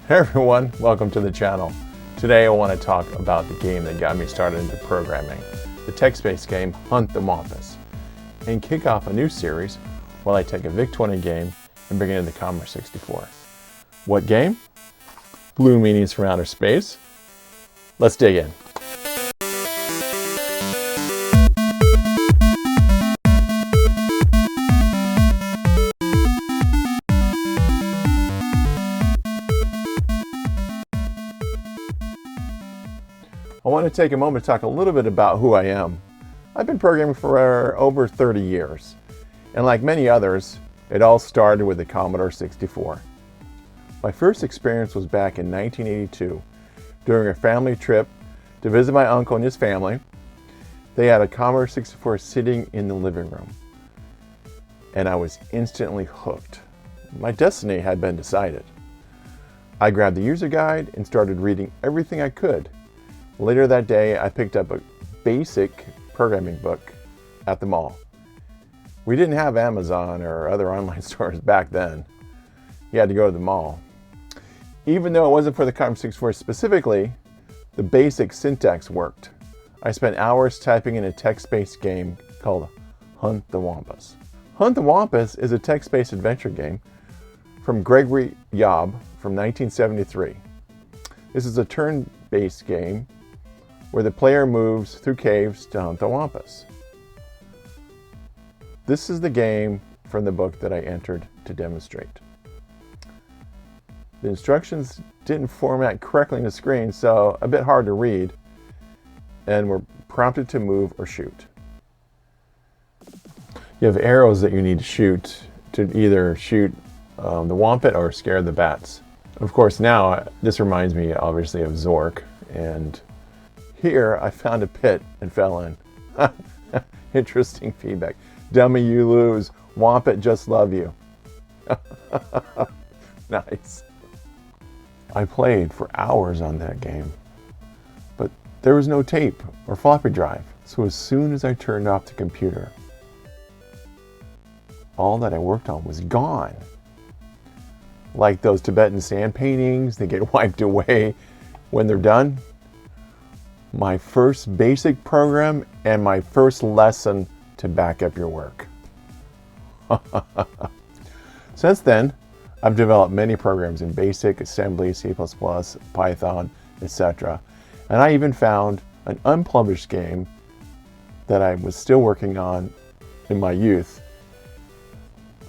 Hey everyone, welcome to the channel. Today I want to talk about the game that got me started into programming, the text-based game Hunt the Wumpus, and kick off a new series while I take a VIC-20 game and bring it into Commodore 64. What game? Blue Meanies from Outer Space. Let's dig in. I want to take a moment to talk a little bit about who I am. I've been programming for over 30 years, and like many others, it all started with the Commodore 64. My first experience was back in 1982 during a family trip to visit my uncle and his family. They had a Commodore 64 sitting in the living room, and I was instantly hooked. My destiny had been decided. I grabbed the user guide and started reading everything I could. Later that day, I picked up a basic programming book at the mall. We didn't have Amazon or other online stores back then. You had to go to the mall. Even though it wasn't for the Commodore 64 specifically, the basic syntax worked. I spent hours typing in a text-based game called Hunt the Wumpus. Hunt the Wumpus is a text-based adventure game from Gregory Yob from 1973. This is a turn-based game where the player moves through caves to hunt the Wumpus. This is the game from the book that I entered to demonstrate. The instructions didn't format correctly on the screen, so a bit hard to read, and were prompted to move or shoot. You have arrows that you need to shoot to either shoot the Wumpus or scare the bats. Of course, now this reminds me obviously of Zork, and here I found a pit and fell in. Interesting feedback. Dummy, you lose. Wumpus just love you. Nice. I played for hours on that game, but there was no tape or floppy drive. So as soon as I turned off the computer, all that I worked on was gone. Like those Tibetan sand paintings, they get wiped away when they're done. My first basic program and my first lesson to back up your work. Since then, I've developed many programs in BASIC, Assembly, C++, Python, etc. And I even found an unpublished game that I was still working on in my youth.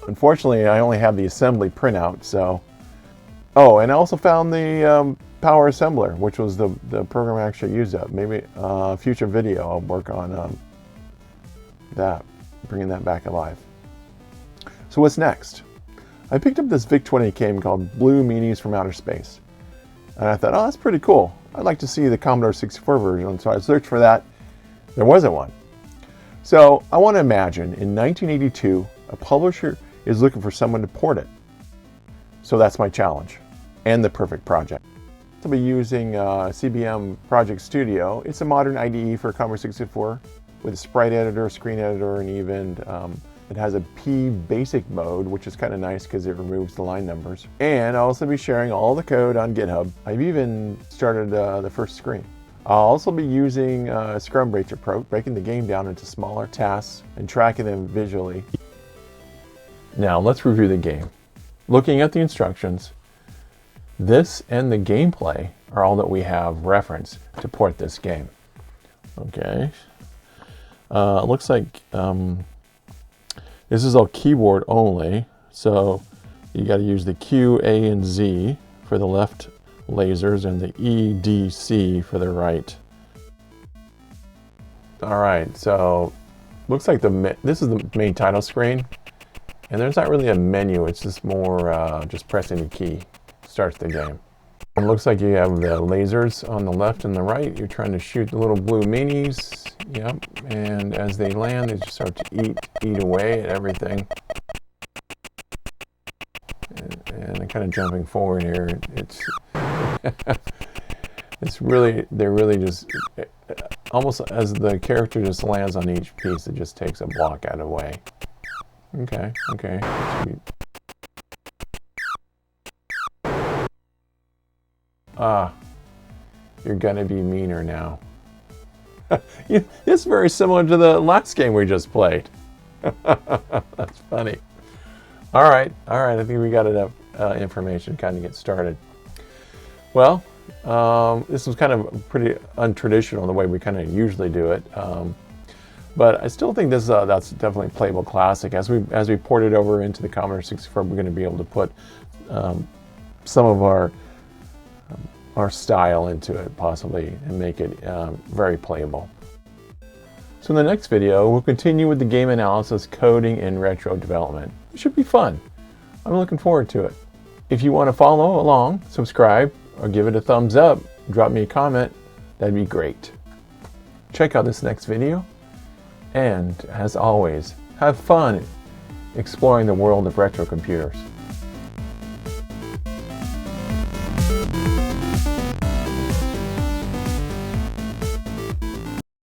Unfortunately, I only have the assembly printout, so... Oh, and I also found the Power Assembler, which was the program I actually used up. Maybe a future video I'll work on that, bringing that back alive. So what's next? I picked up this VIC-20 game called Blue Meanies from Outer Space. And I thought, oh, that's pretty cool. I'd like to see the Commodore 64 version. So I searched for that. There wasn't one. So I want to imagine in 1982, a publisher is looking for someone to port it. So that's my challenge and the perfect project. I'll be using CBM Project Studio. It's a modern IDE for Commodore 64 with a sprite editor, screen editor, and even it has a P basic mode, which is kind of nice because it removes the line numbers. And I'll also be sharing all the code on GitHub. I've even started the first screen. I'll also be using a Scrum Breaker approach, breaking the game down into smaller tasks and tracking them visually. Now let's review the game. Looking at the instructions, this and the gameplay are all that we have referenced to port this game. Okay. It looks like this is all keyboard only, so you got to use the Q, A, and Z for the left lasers and the E, D, C for the right. All right, so looks like this is the main title screen, and there's not really a menu. It's just more just pressing the key starts the game. It looks like you have the lasers on the left and the right. You're trying to shoot the little blue meanies. Yep, and as they land, they just start to eat away at everything. And I'm kind of jumping forward here. It's they're really just almost as the character just lands on each piece, it just takes a block out of the way. Okay. Sweet. You're gonna be meaner now. It's very similar to the last game we just played. That's funny. All right. I think we got enough information to kind of get started. Well, this was kind of pretty untraditional the way we kind of usually do it. But I still think this that's definitely a playable classic. As we port it over into the Commodore 64, we're going to be able to put some of our style into it, possibly, and make it very playable. So in the next video, we'll continue with the game analysis, coding, and retro development. It should be fun. I'm looking forward to it. If you want to follow along, subscribe, or give it a thumbs up, drop me a comment, that'd be great. Check out this next video, and as always, have fun exploring the world of retro computers.